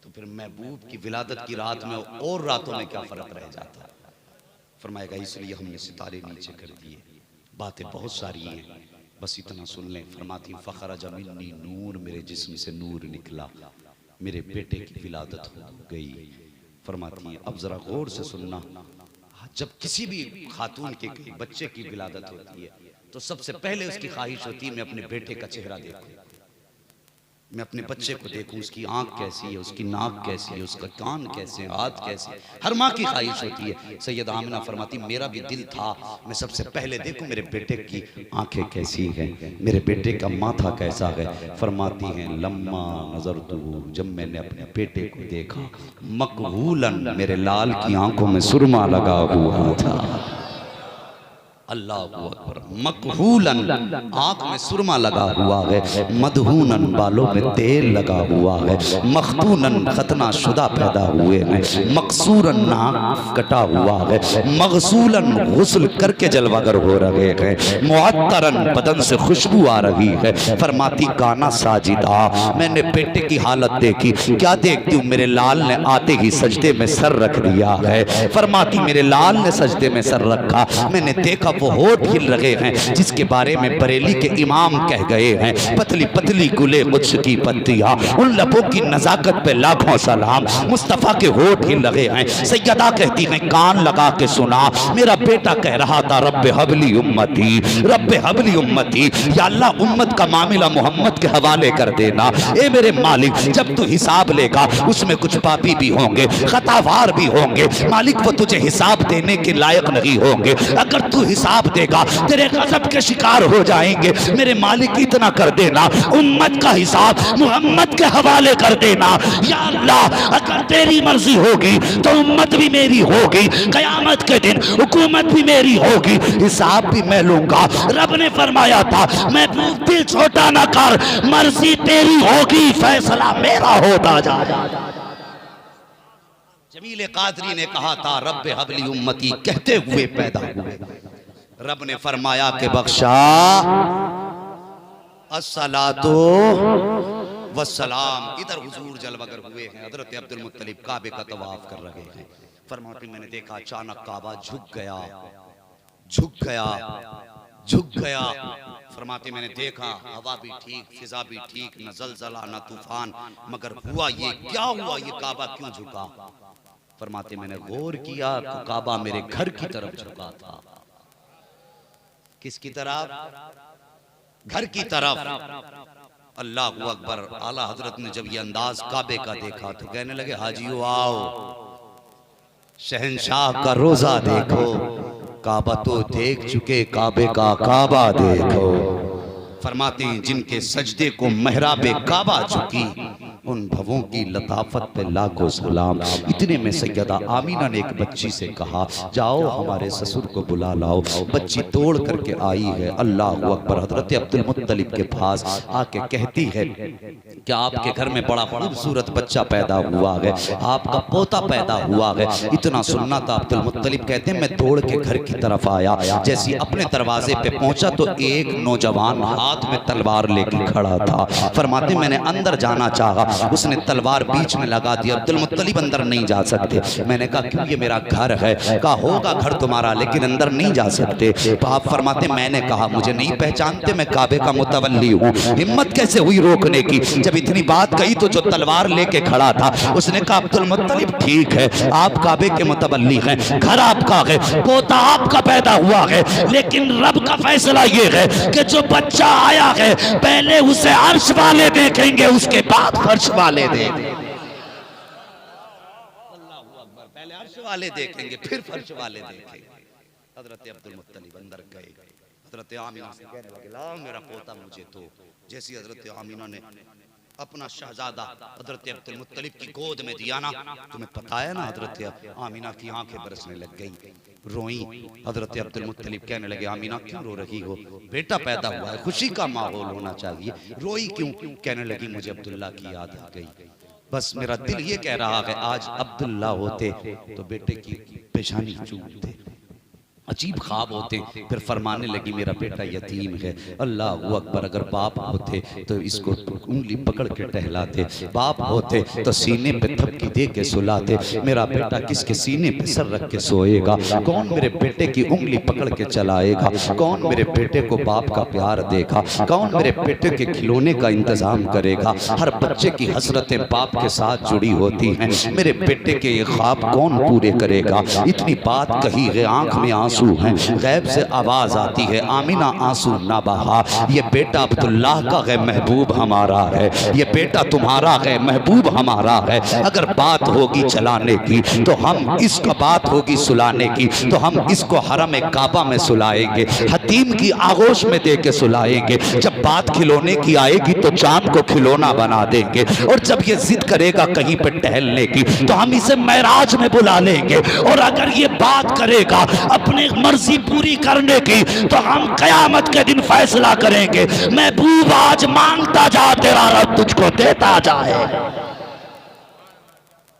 तो फिर महबूब की विलादत की रात में और रातों में क्या फर्क रह जाता? फरमाएगा इसलिए हमने सितारे नीचे कर दिए। बातें बहुत सारी हैं, बस इतना सुन लें। फरमाती फ़खरज मिन्नी नूर, मेरे जिस्म से नूर निकला, मेरे बेटे की विलादत हो गई। फरमाती हैं अब ज़रा गौर से सुनना, जब किसी भी खातून के बच्चे की विलादत होती है तो सबसे पहले उसकी ख्वाहिश होती है मैं अपने बेटे का चेहरा देखूं, मैं अपने बच्चे को देखूं, उसकी आंख कैसी है, उसकी नाक कैसी है, उसका कान कैसे है, हाथ कैसे है। हर माँ की ख्वाहिश होती है। सैयदा आमिना फरमाती मेरा भी दिल था मैं सबसे पहले देखूं मेरे बेटे की आंखें कैसी हैं, मेरे बेटे का माथा कैसा है। फरमाती हैं लम्मा नजर तू, जब मैंने अपने बेटे को देखा, मकहूलन, मेरे लाल की आंखों में सुरमा लगा हुआ था। अल्लाह अकबर। मकहूलन, आंख में सुरमा लगा हुआ है, मदहूनन, बालों में तेल लगा हुआ है, मखतूनन, खतना शुदा पैदा हुए हैं, मकसूरन, नाक कटा हुआ है, मगसूलन, गुस्ल करके जलवागर हो रहे हैं, मुअत्तरन, बदन से खुशबू आ रही है। फरमाती काना साजिदा, मैंने बेटे की हालत देखी, क्या देखती हूँ, मेरे लाल ने आते ही सजदे में सर रख दिया है। फरमाती मेरे लाल ने सजदे में सर रखा, मैंने देखा वो होठ हिल रहे हैं जिसके बारे में बरेली के इमाम कह गए हैं, पतली पतली गुले मुझ की पत्तियां, उन लबों की नजाकत पे लाखों सलाम, मुस्तफा के होठ हिल रहे हैं। सैयदा कहती हैं कान लगा के सुना, मेरा बेटा कह रहा था रब्बे हबली उम्मती, रब्बे हबली उम्मती, या अल्लाह उम्मत का मामला मोहम्मद के हवाले कर देना। ए मेरे मालिक, जब तू हिसाब लेगा उसमें कुछ पापी भी होंगे, खतावार भी होंगे, मालिक वो तुझे हिसाब देने के लायक नहीं होंगे। अगर तू हिसाब देगा तेरे गजब के शिकार हो जाएंगे। मेरे मालिक इतना कर देना, उम्मत का हिसाब मोहम्मद के हवाले कर देना। या अल्लाह, अगर तेरी मर्जी होगी तो उम्मत भी मेरी होगी, कयामत के दिन हुकूमत भी मेरी होगी, हिसाब भी मैं लूंगा। रब ने फरमाया था मैं दिल छोटा ना कर, मर्जी तेरी होगी, फैसला मेरा होता जा। जमील कादरी ने कहा था रब्बे हबली उम्मती कहते हुए पैदा हुए। रब ने फरमाया के बख्शा अस्सलातो वस्सलाम। इधर हुजूर जलवगर हुए हैं, हजरत अब्दुल मुत्तलिब काबे का तवाफ कर रहे हैं। फरमाते मैंने देखा अचानक काबा झुक गया, झुक गया, झुक गया। फरमाते मैंने देखा हवा भी ठीक, फिजा भी ठीक, न जलजला न तूफान, मगर हुआ ये क्या हुआ, ये काबा क्यों झुका। फरमाते मैंने गौर किया तो काबा मेरे घर की तरफ झुका था। किसकी तरफ? घर की तरफ। अल्लाह अकबर। आला हजरत ने जब ये अंदाज काबे का देखा तो कहने लगे हाजियो आओ, शहंशाह का रोजा देखो, काबा तो देख चुके, काबे का काबा देखो। फरमाते हैं जिनके सजदे को महराबे काबा झुकी, उन भवों की लताफत पे लाखों सलाम। इतने में सैयदा आमीना ने एक बच्ची से कहा जाओ हमारे ससुर को बुला लाओ। बच्ची दौड़ करके आई है। अल्लाह अकबर। हजरत अब्दुल मुत्तलिब के पास आके कहती है कि आपके घर में बड़ा खूबसूरत बच्चा पैदा हुआ है, आपका पोता पैदा हुआ है। इतना सुनना था। अब्दुल मुत्तलिब कहते हैं मैं दौड़ के घर की तरफ आया, जैसे अपने दरवाजे पे पहुंचा तो एक नौजवान हाथ में तलवार लेके खड़ा था। फरमाते मैंने अंदर जाना चाहा, उसने तलवार बीच में लगा दी। अब्दुल मुत्तलिब अंदर नहीं जा सकते। मैंने कहा क्यों, ये मेरा घर है। कहा होगा घर तुम्हारा लेकिन अंदर नहीं जा सकते। तो आप फरमाते मैंने कहा मुझे नहीं पहचानते, मैं काबे का मुतवल्ली हूँ। हिम्मत कैसे हुई रोकने की। जब इतनी बात कही तो जो तलवार लेके खड़ा था उसने कहा अब्दुल मुत्तलिब ठीक है, आप काबे के मुतवल्ली हैं, घर आपका है, पोता आपका पैदा हुआ है, लेकिन रब का फैसला ये है कि जो बच्चा आया है पहले उसे अर्श वाले देखेंगे, उसके बाद फर्श वाले देखेंगे। पहले अर्श वाले देखेंगे फिर फर्श वाले देखेंगे। हजरत अब्दुल मुत्तलिब अंदर गए। हजरत आमीना से कहने लगे लाओ मेरा पोता मुझे तो। जैसी हजरत आमीना ने अपना शहजादा हजरत अब्दुल मुत्तलिब की गोद में दिया ना, तुम्हें पता है ना हजरत आमीना की आंखें बरसने लग गई, रोई। हजरत अब्दुल मुत्तलिब कहने लगे आमीना क्यों रो रही हो, बेटा पैदा हुआ है, खुशी का माहौल होना चाहिए, रोई क्यों। कहने लगी मुझे अब्दुल्ला की याद आ गई, बस मेरा दिल ये कह रहा है आज अब्दुल्ला होते तो बेटे की पेशानी चूमते, अजीब ख्वाब होते। फिर फरमाने लगी मेरा बेटा यतीम है। अल्लाह अकबर। अगर बाप होते तो इसको उंगली पकड़ के टहलाते, बाप होते तो सीने पे थपकी दे के सुलाते। मेरा बेटा किसके सीने पे सर रख के सोएगा, कौन मेरे बेटे की उंगली पकड़ के चलाएगा, कौन मेरे बेटे को बाप का प्यार देगा, कौन मेरे बेटे के खिलौने का इंतजाम करेगा। हर बच्चे की हसरतें बाप के साथ जुड़ी होती हैं। मेरे बेटे के ये ख्वाब कौन पूरे करेगा। इतनी बात कही है, आंख में आंसू हैं। गैब से आवाज आती है आमीना आंसू ना बहा, ये बेटा अब्दुल्लाह का है, महबूब हमारा है, ये बेटा तुम्हारा है, महबूब हमारा है। अगर बात होगी चलाने की तो हम इसका, बात होगी सुलाने की तो हम इसको हरम काबा में सुलाएंगे, हतीम की आगोश में दे के सुलाएंगे। जब बात खिलौने की आएगी तो चांद को खिलौना बना देंगे, और जब ये जिद करेगा कहीं पे टहलने की तो हम इसे महराज में बुला लेंगे। और अगर ये बात करेगा अपने अपनी मर्जी पूरी करने की, तो हम कयामत के दिन फैसला करेंगे। महबूब आज मांगता जा, तेरा रब तुझको देता जाए।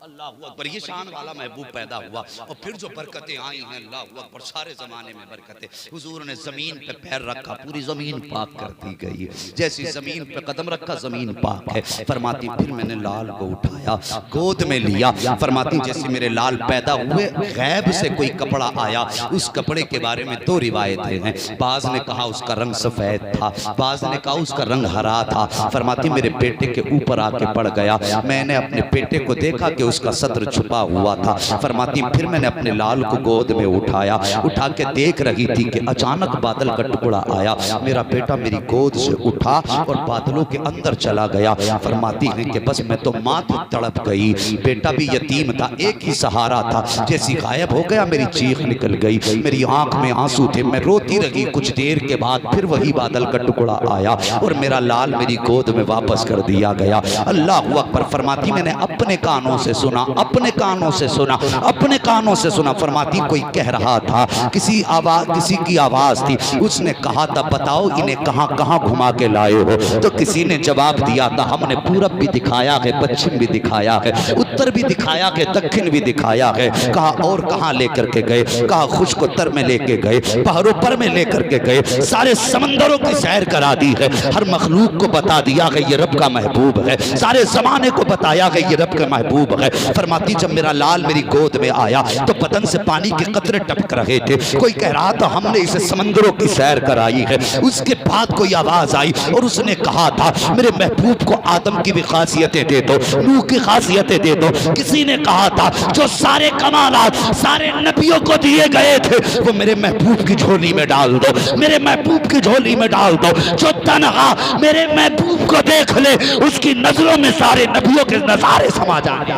अल्लाह अकबर, ये शान वाला महबूब पैदा हुआ और फिर जो बरकतें आई हैं, अल्लाह अकबर, सारे ज़माने में बरकतें। हुजूर ने ज़मीन पे पैर रखा, पूरी ज़मीन पाक कर दी गई। जैसी ज़मीन पे कदम रखा, ज़मीन पाक है। फरमाती फिर मैंने लाल को उठाया, गोद में लिया। फरमाती जैसे मेरे लाल पैदा हुए, गैब से कोई कपड़ा आया। उस कपड़े के बारे में दो रिवायतें हैं। बाज ने कहा उसका रंग सफ़ेद था, बाज ने कहा उसका रंग हरा था। फरमाती मेरे बेटे के ऊपर आके पड़ गया। मैंने अपने बेटे को देखा कि उसका सत्र छुपा हुआ था। फरमाती फिर मैंने अपने लाल को गोद में उठाया, उठा के देख रही थी कि अचानक बादल का टुकड़ा आया। मेरा बेटा मेरी गोद से उठा और बादलों के अंदर चला गया। फरमाती है कि बस मैं तो माथे तड़प गई। बेटा भी यतीम था, एक ही सहारा था। जैसी गायब हो गया, मेरी चीख निकल गई, मेरी आंख में आंसू थे, मैं रोती रही। कुछ देर के बाद फिर वही बादल का टुकड़ा आया और मेरा लाल मेरी गोद में वापस कर दिया गया। अल्लाह अकबर। फरमाती मैंने अपने कानों से सुना, अपने कानों से सुना, अपने कानों से सुना। फरमाती कोई कह रहा था, किसी की आवाज थी। उसने कहा था बताओ इन्हें कहां कहां घुमा के लाए हो? तो किसी ने जवाब दिया था हमने पूरब भी दिखाया है, पश्चिम भी दिखाया है, उत्तर भी दिखाया है, दक्षिण भी दिखाया है। कहा और कहां लेकर के गए? कहा खुश्कोत्तर में लेके गए, पहाड़ों पर में लेकर के गए, सारे समंदरों की सैर करा दी है, हर मखलूक को बता दिया है ये रब का महबूब है, सारे जमाने को बताया है ये रब का महबूब है। फरमाती जब मेरा लाल मेरी गोद में आया तो बदन से पानी के कतरे टपक रहे थे। कोई कह रहा था हमने इसे समंदरों की सैर कराई है। उसके बाद कोई आवाज आई और उसने कहा था मेरे महबूब को आदम की भी खासियतें दे दो, नूह की खासियतें दे दो। किसी ने कहा था जो सारे कमालात सारे नबियों को दिए गए थे वो मेरे महबूब की झोली में डाल दो, मेरे महबूब की झोली में डाल दो। जो तनहा मेरे महबूब को देख ले उसकी नजरों में सारे नबियों के नजारे समा जाएंगे।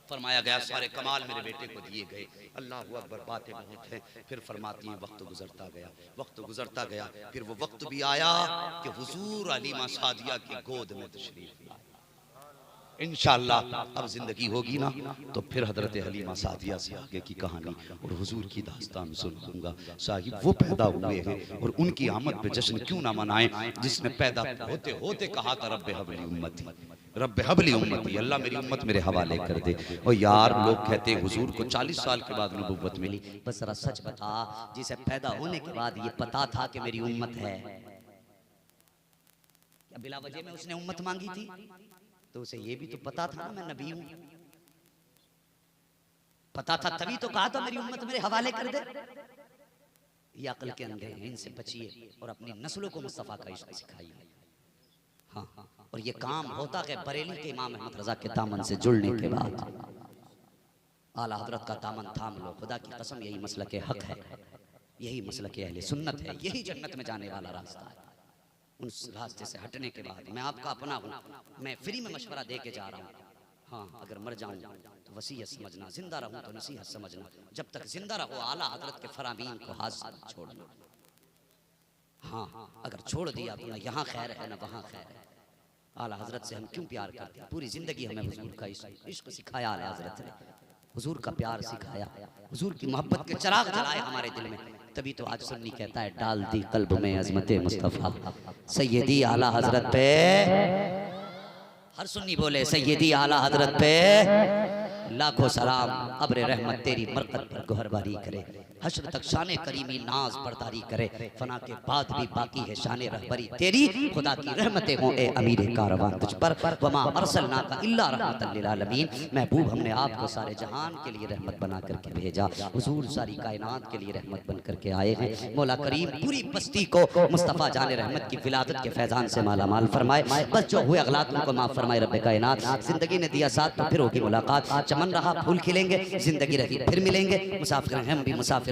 फरमाया गया सारे कमाल मेरे बेटे को दिए गए। अल्लाह अकबर, बातें बहुत हैं। फिर फरमाती हैं वक्त गुजरता गया, वक्त गुजरता गया। फिर वो वक्त भी आया कि हुजूर हलीमा सादिया की गोद में तशरीफ लाए। इंशाअल्लाह अब जिंदगी होगी ना तो फिर हजरत हलीमा सादिया से आगे की कहानी और हुजूर की दास्तान सुनाऊंगा। साहिब वो पैदा हुए हैं और उनकी आमद पे जश्न क्यों ना मनाएं जिसने पैदा होते होते कहा था रब्बे हबली उम्मती, रब्बे हबली उम्मती, अल्लाह मेरी उम्मत मेरे हवाले कर दे। और यार लोग कहते हैं हुजूर को 40 साल के बाद नबूवत मिली। बस जरा सच बता, जिसे पैदा होने के बाद ये पता था कि मेरी उम्मत है, क्या बिला वजह में उसने उम्मत मांगी थी? तो उसे ये भी तो पता था ना मैं नबी हूं, पता था तभी तो कहा था मेरी उम्मत मेरे हवाले कर दे। ये अक्ल के अंधे हैं, इनसे बचिए और अपनी नस्लों को मुस्तफा का इश्क सिखाइए। हाँ, और ये काम होता है बरेली के इमाम अहमद रजा के दामन से जुड़ने के बाद। आला हजरत का दामन थाम लो, खुदा की कसम यही मसलक हक है, यही मसलक अहले सुन्नत है, यही जन्नत में जाने वाला रास्ता है। उस रास्ते से हटने के बाद मैं आपका अपना हूँ, मैं फ्री में मशवरा दे के जा रहा हूँ। हाँ, अगर मर जाऊँ तो वसीयत समझना, जिंदा रहूँ तो नसीहत समझना। जब तक जिंदा रहो आला हजरत के फरामीन को हाथ से छोड़ना। हाँ, अगर छोड़ दिया तो ना यहाँ खैर है ना वहाँ खैर है। आला हजरत से हम क्यों प्यार करते हैं? पूरी जिंदगी हमें हुजूर का इश्क सिखाया आला हजरत ने, हुजूर का प्यार सिखाया, हुजूर की मोहब्बत के चिराग जलाए हमारे दिल में। तभी तो आज सुन्नी कहता है डाल दी कल्ब में अजमते मुस्तफा, सैयदी आला हजरत पे। हर सुन्नी बोले सैयदी आला हजरत पे लाखों सलाम, अब्र रहमत तेरी मरकत पर गोहरबारी करे, हश्र तक शान करीमी नाज बरदारी करे, फना के बाद भी बाकी है शान रहबरी तेरी, खुदा की रहमतें हों ए अमीर कारवां तुझ पर, वमा अरसलना का इल्ला रहमतल लिल आलमीन। महबूब हमने आपको सारे जहान के लिए रहमत बना करके भेजा, हुजूर सारी कायनात के लिए रहमत बन करके आए हैं। मौला करीम पूरी बस्ती को मुस्तफ़ा जाने रहमत की विलादत के फैजान से माला माल फरमाए। बस जो हुए अगलात उनको माफ फरमाए रब्बे कायनात। जिंदगी ने दिया साथ तो फिर होगी मुलाकात, चमन रहा फूल खिलेंगे, जिंदगी रही फिर मिलेंगे। मुसाफिर हैं हम भी मुसाफिर